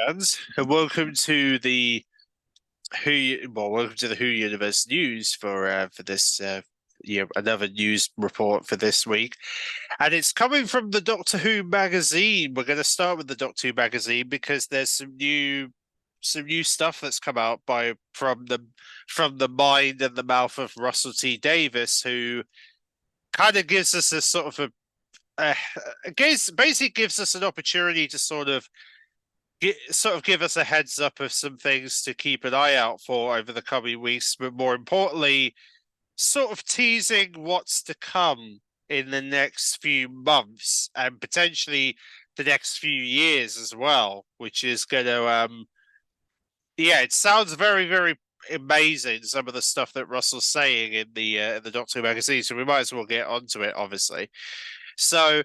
fans, and welcome to the Who Universe news for this another news report for this week, and it's coming from the Doctor Who magazine. We're going to start with the Doctor Who magazine because there's some new stuff that's come out from the mind and the mouth of Russell T Davies, who kind of gives us a sort of a basically gives us an opportunity to give us a heads up of some things to keep an eye out for over the coming weeks, but more importantly, sort of teasing what's to come in the next few months and potentially the next few years as well, which is going to it sounds very, very amazing, some of the stuff that Russell's saying in the Doctor Who magazine, so we might as well get onto it, obviously. So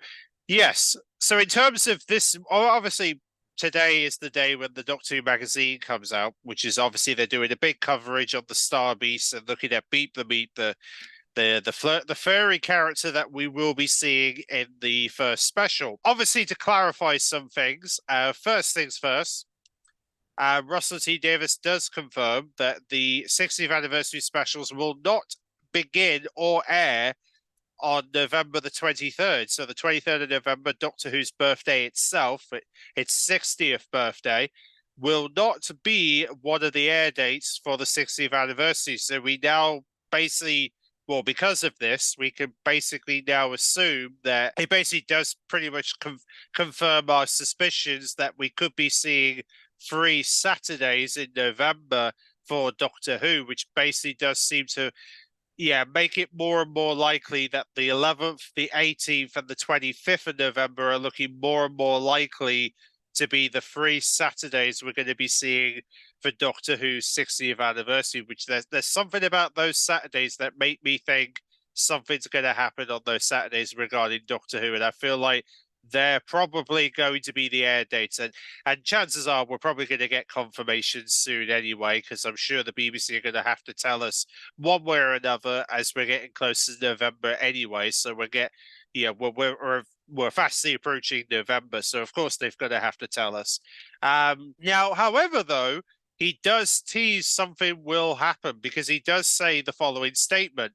yes, so in terms of this, obviously today is the day when the Doctor Who magazine comes out, which is obviously they're doing a big coverage on the Star Beast and looking at Beat the Meat, the furry character that we will be seeing in the first special. Obviously, to clarify some things, first things first, Russell T Davies does confirm that the 60th anniversary specials will not begin or air on November the 23rd. So the 23rd of November, Doctor Who's birthday itself, its 60th birthday, will not be one of the air dates for the 60th anniversary. So we now basically, well, because of this, we can basically now assume that it basically does pretty much confirm our suspicions that we could be seeing 3 Saturdays in November for Doctor Who, which basically does seem to make it more and more likely that the 11th, the 18th, and the 25th of November are looking more and more likely to be the 3 Saturdays we're going to be seeing for Doctor Who's 60th anniversary, which there's something about those Saturdays that make me think something's going to happen on those Saturdays regarding Doctor Who, and I feel like they're probably going to be the air dates, and chances are we're probably going to get confirmation soon anyway, because I'm sure the BBC are going to have to tell us one way or another as we're getting closer to November anyway. So we're fastly approaching November, so of course they've got to have to tell us. Now, however, though, he does tease something will happen, because he does say the following statement: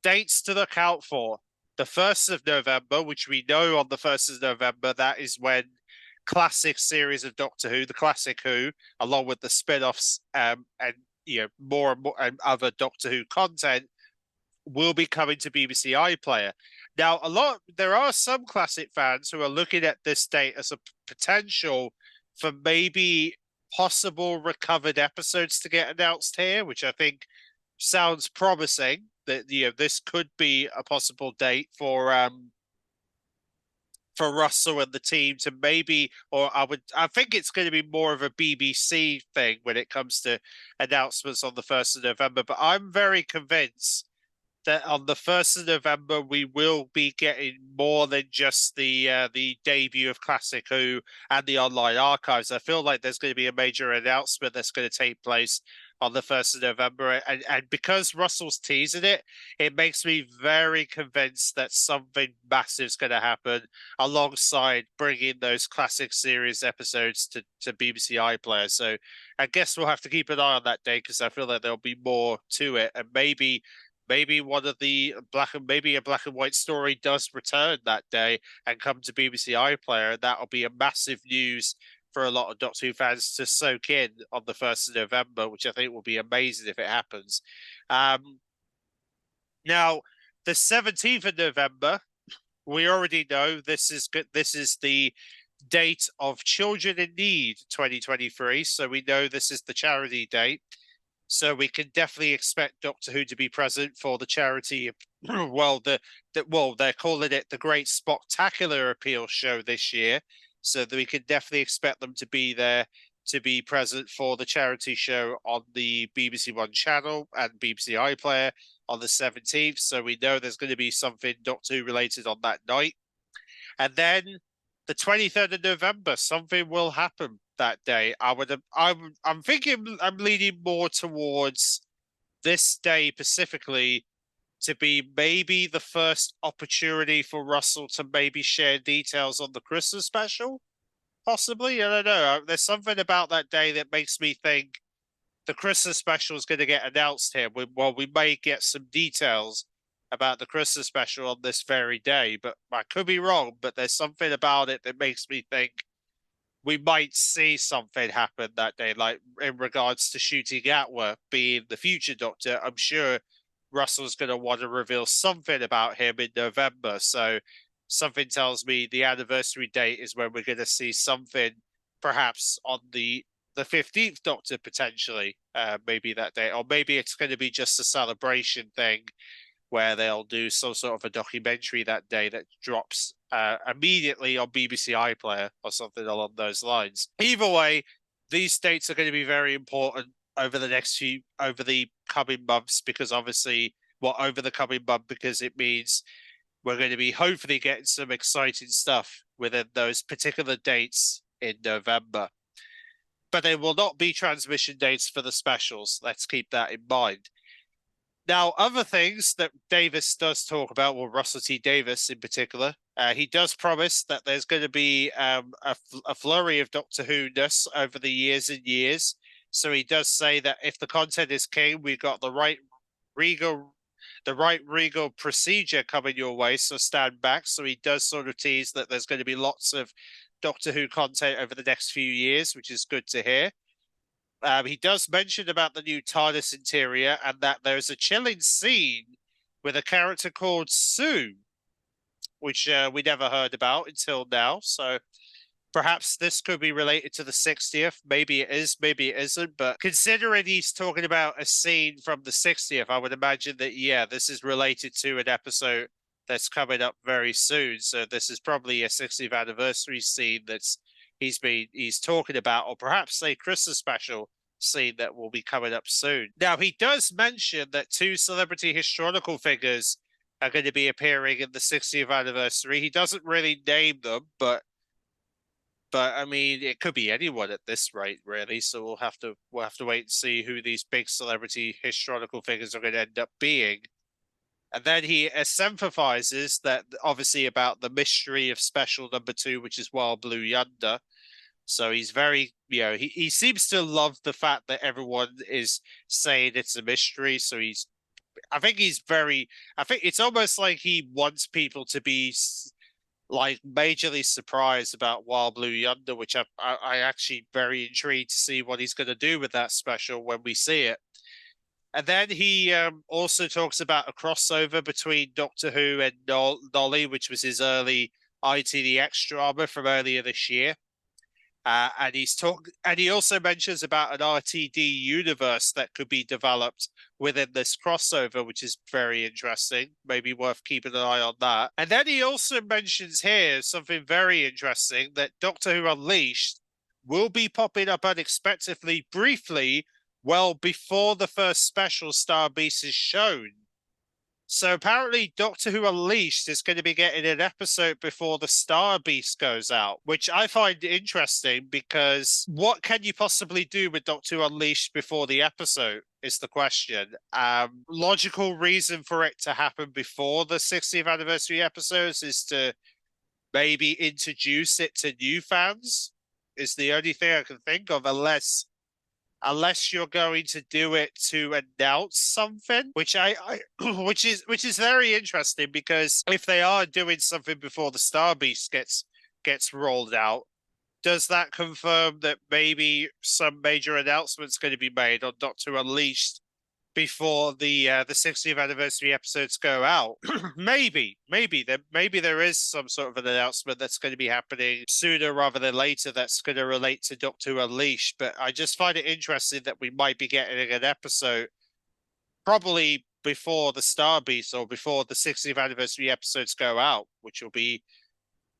dates to look out for. The 1st of November, which we know on the 1st of November, that is when classic series of Doctor Who, the classic Who, along with the spin-offs and more and more and other Doctor Who content, will be coming to BBC iPlayer. Now, there are some classic fans who are looking at this date as a potential for maybe possible recovered episodes to get announced here, which I think sounds promising. That this could be a possible date for Russell and the team to maybe, or I think it's going to be more of a BBC thing when it comes to announcements on the 1st of November. But I'm very convinced that on the 1st of November we will be getting more than just the debut of Classic Who and the online archives. I feel like there's going to be a major announcement that's going to take place on the 1st of November. And because Russell's teasing it, it makes me very convinced that something massive is going to happen alongside bringing those classic series episodes to BBC iPlayer. So I guess we'll have to keep an eye on that day, because I feel like there'll be more to it. And maybe one of the maybe a black and white story does return that day and come to BBC iPlayer, and that'll be a massive news for a lot of Doctor Who fans to soak in on the 1st of November, which I think will be amazing if it happens. Now, the 17th of November, we already know this is the date of Children in Need 2023, so we know this is the charity date. So we can definitely expect Doctor Who to be present for the charity. Well, they're calling it the Great Spectacular Appeal Show this year. So that we can definitely expect them to be there, to be present for the charity show on the BBC One channel and BBC iPlayer on the 17th. So we know there's going to be something Doctor Who related on that night. And then the 23rd of November, something will happen that day. I'm thinking I'm leaning more towards this day specifically to be maybe the first opportunity for Russell to maybe share details on the Christmas special. possibly. I don't know. There's something about that day that makes me think the Christmas special is going to get announced here. We may get some details about the Christmas special on this very day, but I could be wrong. But there's something about it that makes me think we might see something happen that day, like in regards to shooting Atworth being the future Doctor. I'm sure Russell's going to want to reveal something about him in November. So something tells me the anniversary date is when we're going to see something, perhaps on the 15th Doctor potentially, maybe that day, or maybe it's going to be just a celebration thing where they'll do some sort of a documentary that day that drops immediately on BBC iPlayer or something along those lines. Either way, these dates are going to be very important over the coming months, because obviously, over the coming month, because it means we're going to be hopefully getting some exciting stuff within those particular dates in November. But there will not be transmission dates for the specials. Let's keep that in mind. Now, other things that Davis does talk about, well, Russell T. Davis in particular, he does promise that there's going to be a flurry of Doctor Who-ness over the years and years. So he does say that if the content is king, we've got the right regal procedure coming your way, so stand back. So he does sort of tease that there's going to be lots of Doctor Who content over the next few years, which is good to hear. He does mention about the new TARDIS interior and that there's a chilling scene with a character called Sue, which we never heard about until now. So perhaps this could be related to the 60th. Maybe it is, maybe it isn't. But considering he's talking about a scene from the 60th, I would imagine that, yeah, this is related to an episode that's coming up very soon. So this is probably a 60th anniversary scene that's he's talking about, or perhaps a Christmas special scene that will be coming up soon. Now, he does mention that 2 celebrity historical figures are going to be appearing in the 60th anniversary. He doesn't really name them, but I mean, it could be anyone at this rate, really. So we'll have to wait and see who these big celebrity historical figures are going to end up being. And then he emphasizes that, obviously, about the mystery of special number 2, which is Wild Blue Yonder. So he's very, he seems to love the fact that everyone is saying it's a mystery. So I think it's almost like he wants people to be like majorly surprised about Wild Blue Yonder, which I actually very intrigued to see what he's going to do with that special when we see it. And then he also talks about a crossover between Doctor Who and Nolly, which was his early ITDX drama from earlier this year. And he also mentions about an RTD universe that could be developed within this crossover, which is very interesting. Maybe worth keeping an eye on that. And then he also mentions here something very interesting, that Doctor Who Unleashed will be popping up unexpectedly briefly, well before the first special Star Beast is shown. So apparently Doctor Who Unleashed is going to be getting an episode before the Star Beast goes out, which I find interesting, because what can you possibly do with Doctor Who Unleashed before the episode is the question. Logical reason for it to happen before the 60th anniversary episodes is to maybe introduce it to new fans, is the only thing I can think of, unless you're going to do it to announce something, which which is very interesting, because if they are doing something before the Star Beast gets rolled out, does that confirm that maybe some major announcement's going to be made on Doctor Unleashed before the 60th anniversary episodes go out? maybe there is some sort of an announcement that's going to be happening sooner rather than later that's going to relate to Doctor Unleashed. But I just find it interesting that we might be getting an episode probably before the Star Beast or before the 60th anniversary episodes go out, which will be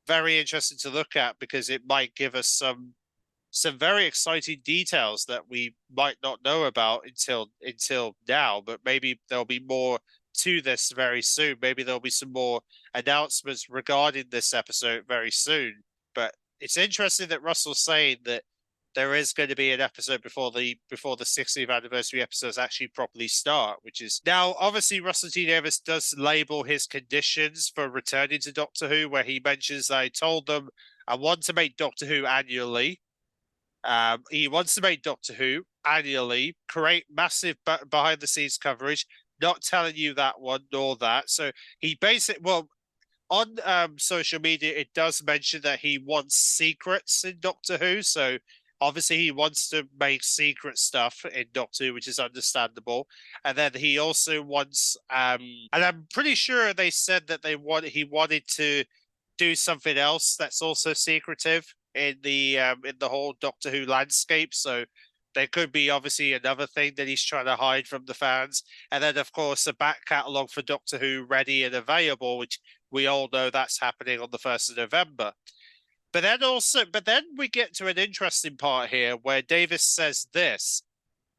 very interesting to look at, because it might give us some very exciting details that we might not know about until now. But maybe there'll be more to this very soon. Maybe there'll be some more announcements regarding this episode very soon. But it's interesting that Russell's saying that there is going to be an episode before the 60th anniversary episodes actually properly start, which is now obviously Russell T Davies does label his conditions for returning to Doctor Who, where he mentions that I told them I want to make Doctor Who annually. He wants to make Doctor Who annually, create massive behind the scenes coverage, not telling you that one nor that. So he basically, well, on social media, it does mention that he wants secrets in Doctor Who. So obviously he wants to make secret stuff in Doctor Who, which is understandable. And then he also wants, and I'm pretty sure they said that he wanted to do something else that's also secretive in the whole Doctor Who landscape. So there could be obviously another thing that he's trying to hide from the fans. And then, of course, a back catalogue for Doctor Who ready and available, which we all know that's happening on the 1st of November. But then we get to an interesting part here where Davis says this: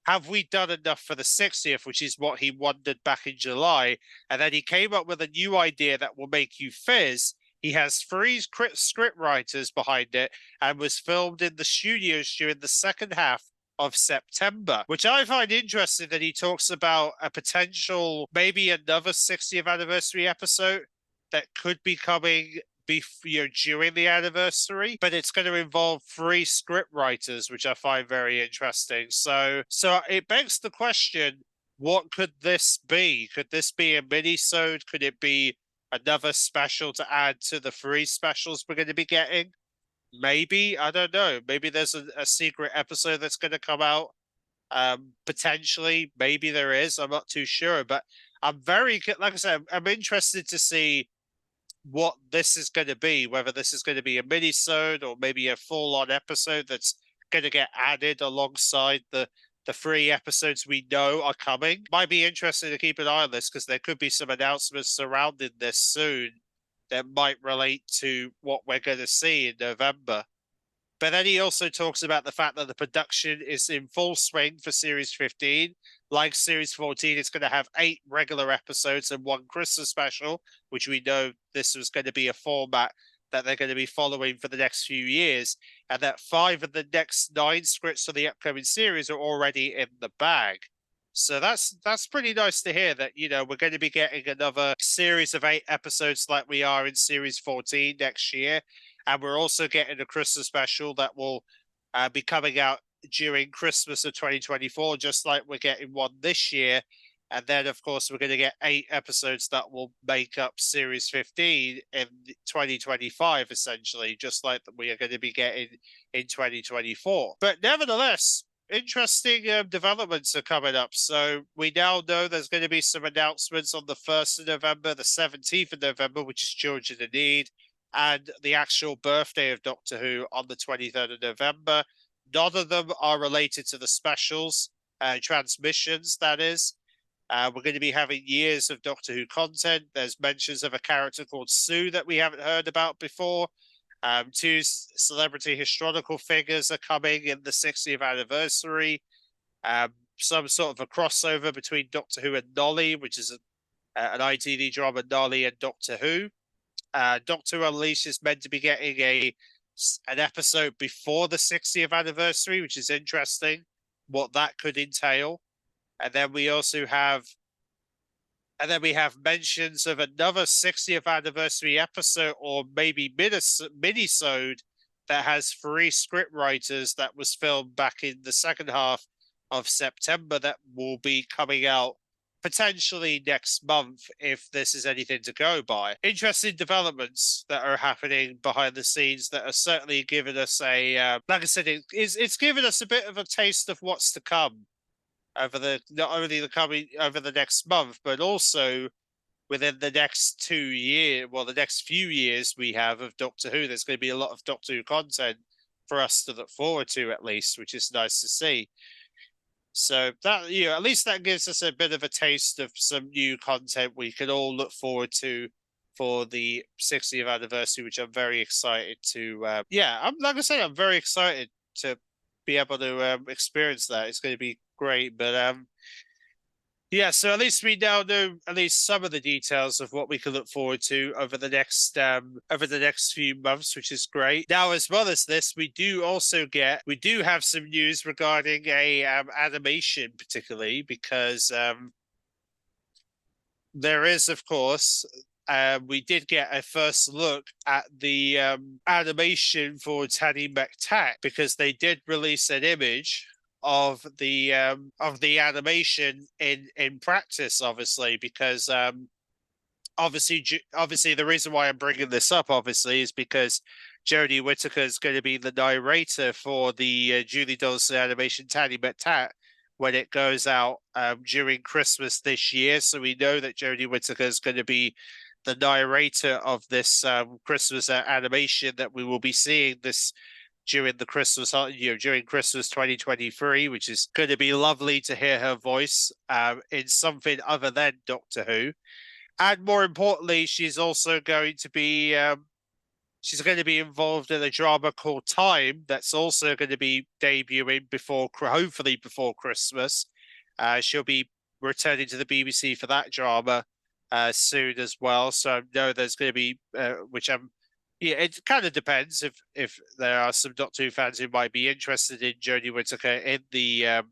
have we done enough for the 60th, which is what he wondered back in July? And then he came up with a new idea that will make you fizz. He has 3 script writers behind it and was filmed in the studios during the second half of September, which I find interesting that he talks about a potential, maybe another 60th anniversary episode that could be coming during the anniversary, but it's going to involve 3 script writers, which I find very interesting. So it begs the question, what could this be? Could this be a mini-sode? Could it be another special to add to the 3 specials we're going to be getting? Maybe, I don't know. Maybe there's a secret episode that's going to come out. Potentially, maybe there is. I'm not too sure, but I'm like I said, I'm interested to see what this is going to be, whether this is going to be a mini-sode or maybe a full-on episode that's going to get added alongside the 3 episodes we know are coming. Might be interesting to keep an eye on this because there could be some announcements surrounding this soon that might relate to what we're going to see in November. But then he also talks about the fact that the production is in full swing for Series 15. Like Series 14, it's going to have 8 regular episodes and 1 Christmas special, which we know this was going to be a format that they're going to be following for the next few years, and that 5 of the next 9 scripts for the upcoming series are already in the bag. So that's pretty nice to hear that, we're going to be getting another series of 8 episodes like we are in Series 14 next year. And we're also getting a Christmas special that will be coming out during Christmas of 2024, just like we're getting one this year. And then, of course, we're going to get 8 episodes that will make up Series 15 in 2025, essentially, just like we are going to be getting in 2024. But nevertheless, interesting developments are coming up. So we now know there's going to be some announcements on the 1st of November, the 17th of November, which is Children in Need, and the actual birthday of Doctor Who on the 23rd of November. None of them are related to the specials, transmissions, that is. We're going to be having years of Doctor Who content. There's mentions of a character called Sue that we haven't heard about before. 2 celebrity historical figures are coming in the 60th anniversary. Some sort of a crossover between Doctor Who and Nolly, which is an ITV drama, Nolly and Doctor Who. Doctor Who Unleashed is meant to be getting an episode before the 60th anniversary, which is interesting, what that could entail. And then we have mentions of another 60th anniversary episode, or maybe mini-sode, that has 3 script writers that was filmed back in the second half of September that will be coming out potentially next month, if this is anything to go by. Interesting developments that are happening behind the scenes that are certainly giving us like I said, it's given us a bit of a taste of what's to come not only over the next month, but also within the next 2 years, the next few years we have of Doctor Who. There's going to be a lot of Doctor Who content for us to look forward to, at least, which is nice to see. So that, at least that gives us a bit of a taste of some new content we can all look forward to for the 60th anniversary, which I'm very excited to. Like I said, I'm very excited to be able to experience that. It's going to be great. But Yeah, so at least we now know at least some of the details of what we can look forward to over the next few months, which is great. Now, as well as this, we do have some news regarding a animation, particularly because there is, of course, we did get a first look at the animation for Taddy McTack because they did release an image of the animation in practice, obviously, because obviously the reason why I'm bringing this up, obviously, is because Jodie Whittaker is going to be the narrator for the Julie Dawson animation Taddy McTack when it goes out during Christmas this year. So we know that Jodie Whittaker is going to be the narrator of this Christmas animation that we will be seeing this during the Christmas, during Christmas 2023, which is going to be lovely to hear her voice in something other than Doctor Who. And more importantly, she's going to be involved in a drama called Time that's also going to be debuting hopefully before Christmas. She'll be returning to the BBC for that drama soon as well. So I know there's going to be, yeah, it kind of depends if there are some Doctor Who fans who might be interested in Jodie Whittaker in the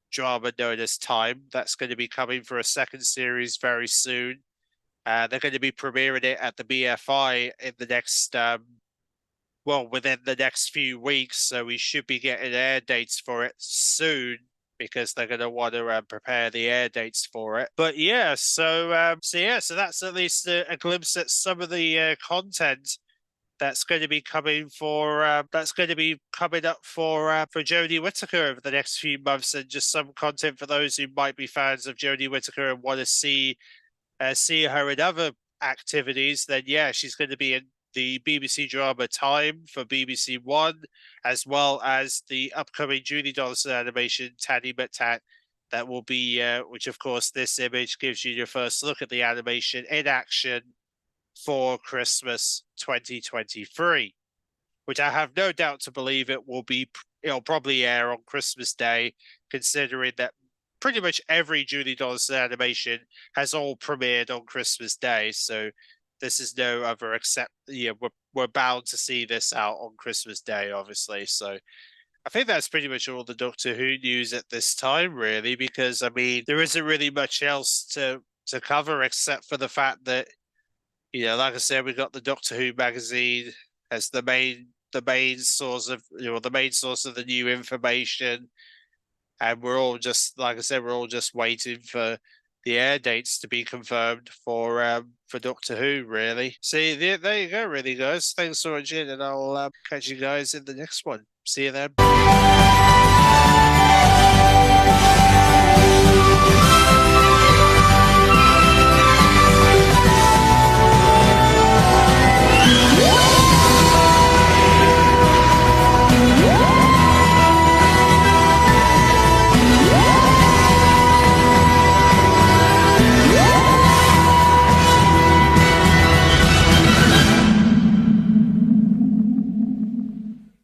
drama known as Time. That's going to be coming for a second series very soon. They're going to be premiering it at the BFI in the next, within the next few weeks. So we should be getting air dates for it soon because they're going to want to prepare the air dates for it. But yeah, so that's at least a glimpse at some of the content that's going to be coming up for Jodie Whittaker over the next few months, and just some content for those who might be fans of Jodie Whittaker and want to see her in other activities. Then yeah, she's going to be in the BBC drama Time for BBC One, as well as the upcoming Julie Dawson animation Taddy McTack. That will be, which of course this image gives you your first look at the animation in action for Christmas 2023, which I have no doubt to believe it'll probably air on Christmas Day, considering that pretty much every Julie Dawson animation has all premiered on Christmas Day. So this is no other except, we're bound to see this out on Christmas Day, obviously. So I think that's pretty much all the Doctor Who news at this time, really, because I mean, there isn't really much else to cover except for the fact that, like I said, we got the Doctor Who magazine as the main source of the new information, and we're all just, like I said, we're all just waiting for the air dates to be confirmed for Doctor Who, really. See, there you go, really, guys. Thanks so much, and I'll catch you guys in the next one. See you then.